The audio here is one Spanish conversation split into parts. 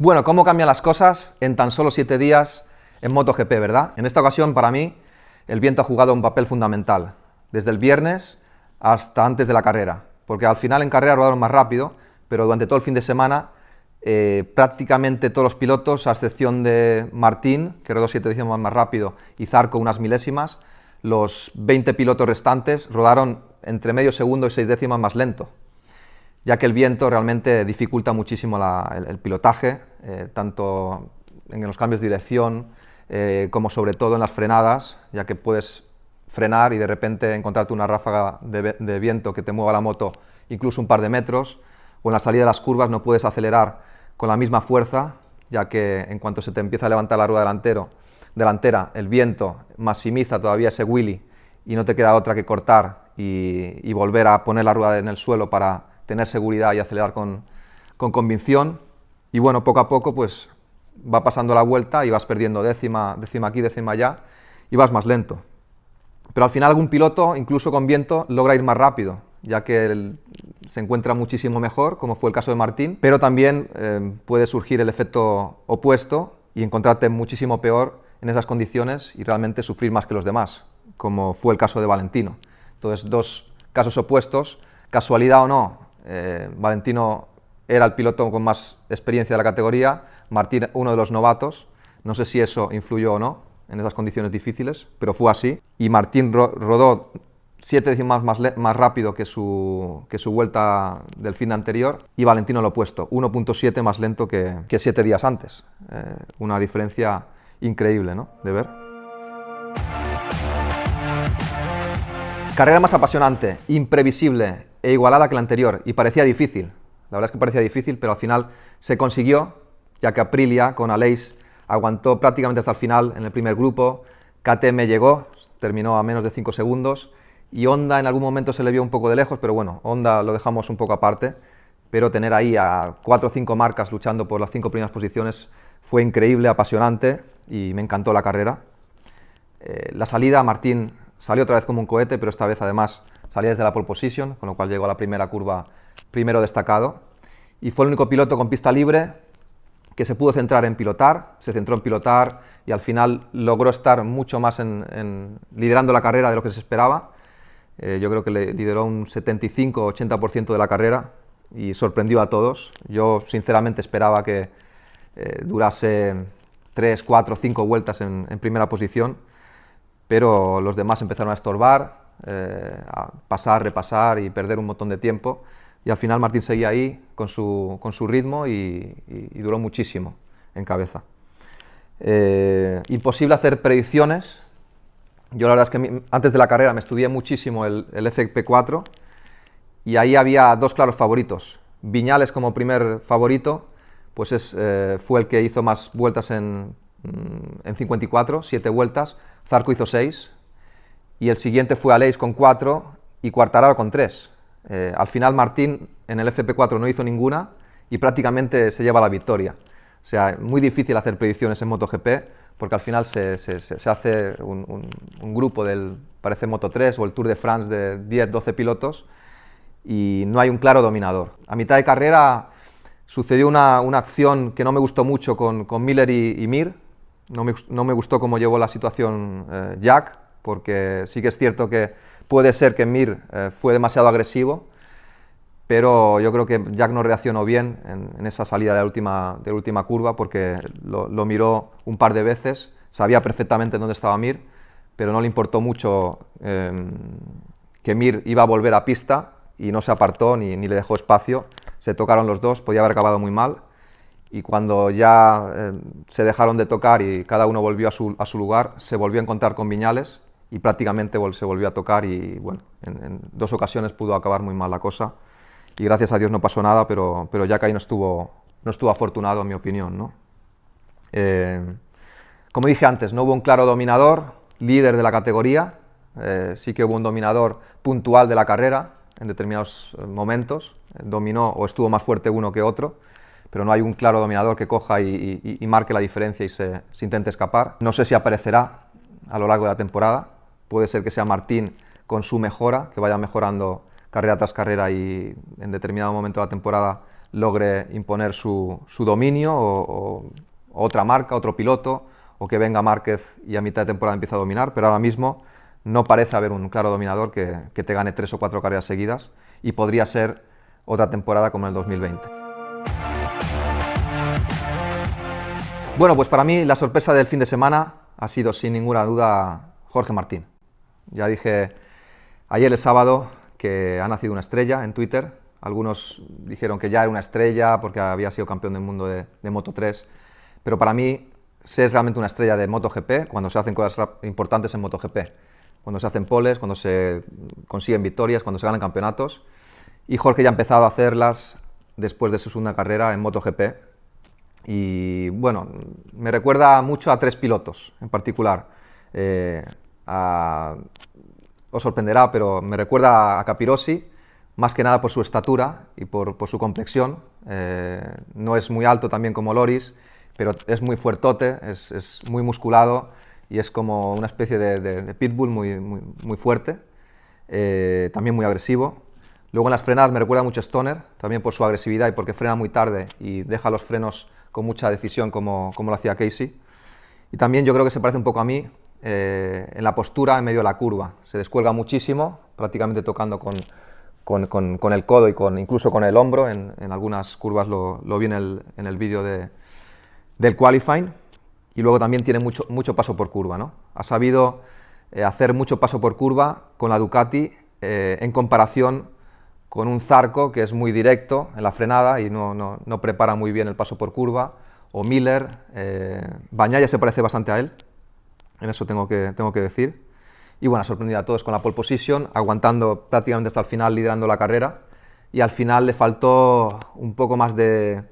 Bueno, ¿cómo cambian las cosas en tan solo 7 días en MotoGP, verdad? En esta ocasión, para mí, el viento ha jugado un papel fundamental, desde el viernes hasta antes de la carrera, porque al final en carrera rodaron más rápido, pero durante todo el fin de semana prácticamente todos los pilotos, a excepción de Martín, que rodó 7 décimas más rápido, y Zarco unas milésimas, los 20 pilotos restantes rodaron entre medio segundo y 6 décimas más lento, ya que el viento realmente dificulta muchísimo el pilotaje, tanto en los cambios de dirección como sobre todo en las frenadas, ya que puedes frenar y de repente encontrarte una ráfaga de viento que te mueva la moto incluso un par de metros, o en la salida de las curvas no puedes acelerar con la misma fuerza, ya que en cuanto se te empieza a levantar la rueda delantera, el viento maximiza todavía ese wheelie y no te queda otra que cortar y volver a poner la rueda en el suelo para tener seguridad y acelerar con convicción. Y bueno, poco a poco pues va pasando la vuelta y vas perdiendo décima aquí, décima allá, y vas más lento. Pero al final algún piloto, incluso con viento, logra ir más rápido, ya que se encuentra muchísimo mejor, como fue el caso de Martín, pero también puede surgir el efecto opuesto y encontrarte muchísimo peor en esas condiciones y realmente sufrir más que los demás, como fue el caso de Valentino. Entonces, dos casos opuestos, casualidad o no, Valentino era el piloto con más experiencia de la categoría, Martín uno de los novatos, no sé si eso influyó o no en esas condiciones difíciles, pero fue así, y Martín rodó 7 décimas más rápido que su vuelta del fin de anterior, y Valentino lo opuesto, 1.7 más lento que 7 días antes. Una diferencia increíble, ¿no?, de ver. Carrera más apasionante, imprevisible e igualada que la anterior, y parecía difícil. La verdad es que parecía difícil, pero al final se consiguió, ya que Aprilia con Aleix aguantó prácticamente hasta el final en el primer grupo, KTM llegó, terminó a menos de 5 segundos, y Honda en algún momento se le vio un poco de lejos, pero bueno, Honda lo dejamos un poco aparte, pero tener ahí a 4 o 5 marcas luchando por las 5 primeras posiciones fue increíble, apasionante, y me encantó la carrera. La salida, Martín salió otra vez como un cohete, pero esta vez además salía desde la pole position, con lo cual llegó a la primera curva primero destacado, y fue el único piloto con pista libre que se pudo centrar en pilotar, se centró en pilotar y al final logró estar mucho más liderando la carrera de lo que se esperaba. Yo creo que lideró un 75-80% de la carrera y sorprendió a todos. Yo sinceramente esperaba que durase 3, 4, 5 vueltas en primera posición, pero los demás empezaron a estorbar, a pasar, repasar y perder un montón de tiempo. Y al final Martín seguía ahí con su ritmo y duró muchísimo en cabeza. Imposible hacer predicciones. Yo la verdad es que antes de la carrera me estudié muchísimo el FP4 y ahí había dos claros favoritos. Viñales como primer favorito, pues fue el que hizo más vueltas en 54, 7 vueltas. Zarco hizo 6 y el siguiente fue Aleix con 4 y Quartararo con 3. Al final Martín en el FP4 no hizo ninguna y prácticamente se lleva la victoria. O sea, muy difícil hacer predicciones en MotoGP porque al final se hace un grupo del, parece Moto3 o el Tour de France de 10-12 pilotos y no hay un claro dominador. A mitad de carrera sucedió una acción que no me gustó mucho con Miller y Mir. No me gustó cómo llevó la situación Jack, porque sí que es cierto que puede ser que Mir fue demasiado agresivo, pero yo creo que Jack no reaccionó bien en esa salida de la última curva porque lo miró un par de veces, sabía perfectamente dónde estaba Mir, pero no le importó mucho que Mir iba a volver a pista y no se apartó ni le dejó espacio, se tocaron los dos, podía haber acabado muy mal, y cuando ya se dejaron de tocar y cada uno volvió a su lugar, se volvió a encontrar con Viñales y prácticamente se volvió a tocar y bueno, en 2 ocasiones pudo acabar muy mal la cosa y gracias a Dios no pasó nada, pero Jack ahí no estuvo afortunado en mi opinión, ¿no? Como dije antes, no hubo un claro dominador, líder de la categoría, sí que hubo un dominador puntual de la carrera en determinados momentos, dominó o estuvo más fuerte uno que otro, pero no hay un claro dominador que coja y marque la diferencia y se intente escapar. No sé si aparecerá a lo largo de la temporada, puede ser que sea Martín con su mejora, que vaya mejorando carrera tras carrera y en determinado momento de la temporada logre imponer su dominio o otra marca, otro piloto, o que venga Márquez y a mitad de temporada empiece a dominar, pero ahora mismo no parece haber un claro dominador que te gane 3 o 4 carreras seguidas y podría ser otra temporada como en el 2020. Bueno, pues para mí la sorpresa del fin de semana ha sido sin ninguna duda Jorge Martín. Ya dije ayer el sábado que ha nacido una estrella en Twitter. Algunos dijeron que ya era una estrella porque había sido campeón del mundo de Moto3, pero para mí se es realmente una estrella de MotoGP cuando se hacen cosas importantes en MotoGP, cuando se hacen poles, cuando se consiguen victorias, cuando se ganan campeonatos. Y Jorge ya ha empezado a hacerlas después de su segunda carrera en MotoGP. Y bueno, me recuerda mucho a 3 pilotos en particular. Os sorprenderá, pero me recuerda a Capirossi, más que nada por su estatura y por su complexión. No es muy alto también como Loris, pero es muy fuertote, es muy musculado y es como una especie de pitbull muy fuerte, también muy agresivo. Luego en las frenadas me recuerda mucho a Stoner, también por su agresividad y porque frena muy tarde y deja los frenos con mucha decisión como lo hacía Casey. Y también yo creo que se parece un poco a mí en la postura en medio de la curva. Se descuelga muchísimo, prácticamente tocando con el codo y incluso con el hombro. En algunas curvas lo vi en el vídeo del qualifying. Y luego también tiene mucho paso por curva, ¿no? Ha sabido hacer mucho paso por curva con la Ducati en comparación con un Zarco que es muy directo en la frenada y no prepara muy bien el paso por curva, o Miller. Bagnaia se parece bastante a él, en eso tengo que decir. Y bueno, ha sorprendido a todos con la pole position, aguantando prácticamente hasta el final, liderando la carrera, y al final le faltó un poco más de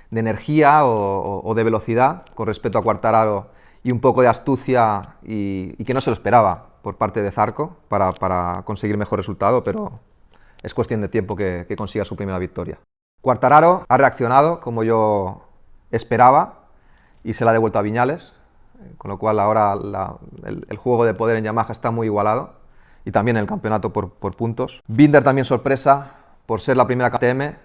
energía o de velocidad con respecto a Quartararo y un poco de astucia y que no se lo esperaba por parte de Zarco para conseguir mejor resultado, pero es cuestión de tiempo que consiga su primera victoria. Quartararo ha reaccionado como yo esperaba y se la ha devuelto a Viñales, con lo cual ahora el juego de poder en Yamaha está muy igualado y también en el campeonato por puntos. Binder también sorpresa por ser la primera KTM,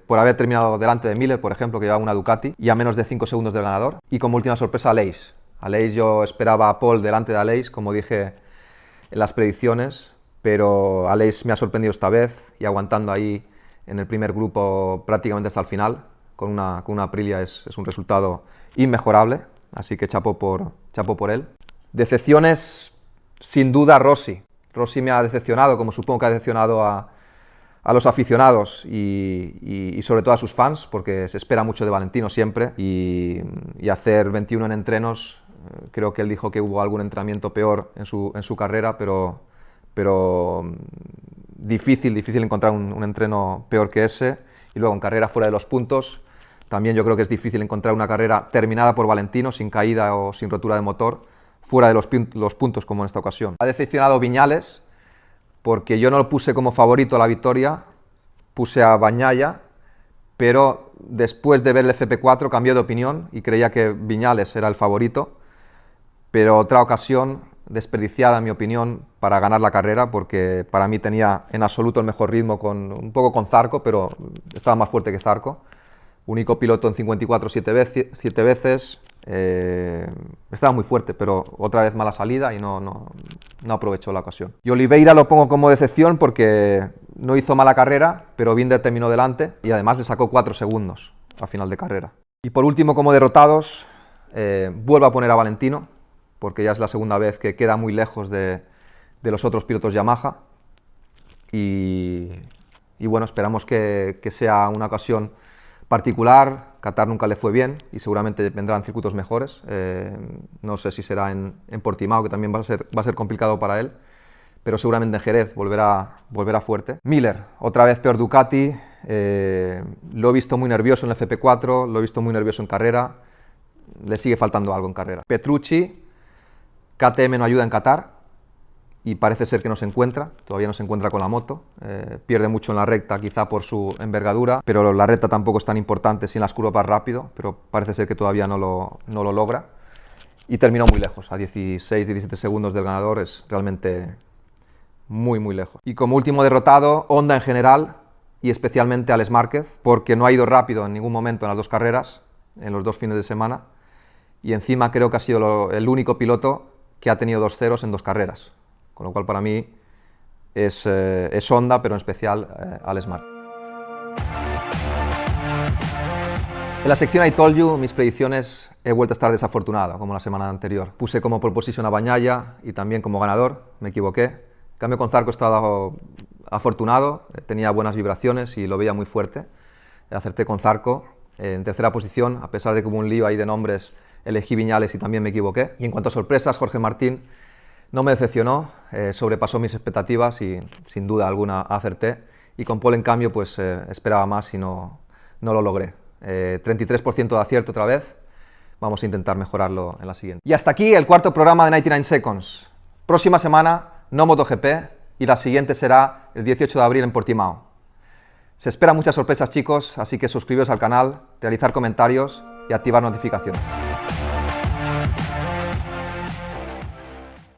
por haber terminado delante de Miller, por ejemplo, que llevaba una Ducati, y a menos de 5 segundos del ganador. Y como última sorpresa, Aleix. Aleix, yo esperaba a Paul delante de Aleix, como dije en las predicciones, pero Aleix me ha sorprendido esta vez y aguantando ahí en el primer grupo prácticamente hasta el final, con una Aprilia es un resultado inmejorable, así que chapo por él. Decepciones, sin duda, Rossi. Rossi me ha decepcionado, como supongo que ha decepcionado a los aficionados y sobre todo a sus fans, porque se espera mucho de Valentino siempre, y hacer 21 en entrenos, creo que él dijo que hubo algún entrenamiento peor en su carrera, pero difícil encontrar un entreno peor que ese. Y luego en carrera fuera de los puntos, también yo creo que es difícil encontrar una carrera terminada por Valentino, sin caída o sin rotura de motor, fuera de los puntos como en esta ocasión. Ha decepcionado Viñales, porque yo no lo puse como favorito a la victoria, puse a Bagnaia, pero después de ver el FP4 cambió de opinión y creía que Viñales era el favorito, pero otra ocasión desperdiciada, en mi opinión, para ganar la carrera, porque para mí tenía en absoluto el mejor ritmo, un poco con Zarco, pero estaba más fuerte que Zarco. Único piloto en 54 7 veces, estaba muy fuerte, pero otra vez mala salida y no aprovechó la ocasión. Y Oliveira lo pongo como decepción porque no hizo mala carrera, pero Binder terminó delante y además le sacó 4 segundos a final de carrera. Y por último, como derrotados, vuelvo a poner a Valentino, porque ya es la segunda vez que queda muy lejos de los otros pilotos Yamaha. Y bueno, esperamos que sea una ocasión particular. Qatar nunca le fue bien y seguramente vendrán circuitos mejores. No sé si será en Portimao, que también va a ser complicado para él, pero seguramente en Jerez volverá fuerte. Miller, otra vez peor Ducati. Lo he visto muy nervioso en el FP4, lo he visto muy nervioso en carrera. Le sigue faltando algo en carrera. Petrucci, KTM no ayuda en Qatar y parece ser que no se encuentra, todavía no se encuentra con la moto, pierde mucho en la recta quizá por su envergadura, pero la recta tampoco es tan importante si en las curvas va rápido, pero parece ser que todavía no lo logra y terminó muy lejos, a 16-17 segundos del ganador, es realmente muy lejos. Y como último derrotado, Honda en general, y especialmente a Alex Márquez, porque no ha ido rápido en ningún momento en las dos carreras, en los dos fines de semana, y encima creo que ha sido el único piloto que ha tenido 2 ceros en 2 carreras, con lo cual para mí es Honda, pero en especial Alex Márquez. En la sección I Told You, mis predicciones, he vuelto a estar desafortunado, como la semana anterior. Puse como pole position a Bagnaia y también como ganador, me equivoqué. En cambio con Zarco he estado afortunado, tenía buenas vibraciones y lo veía muy fuerte. Acerté con Zarco en tercera posición, a pesar de que hubo un lío ahí de nombres, elegí Viñales y también me equivoqué. Y en cuanto a sorpresas, Jorge Martín no me decepcionó, sobrepasó mis expectativas y sin duda alguna acerté. Y con Pole, en cambio, pues esperaba más y no lo logré. 33% de acierto otra vez. Vamos a intentar mejorarlo en la siguiente. Y hasta aquí el cuarto programa de 99 Seconds. Próxima semana, no MotoGP, y la siguiente será el 18 de abril en Portimao. Se esperan muchas sorpresas, chicos, así que suscribiros al canal, realizar comentarios y activar notificaciones.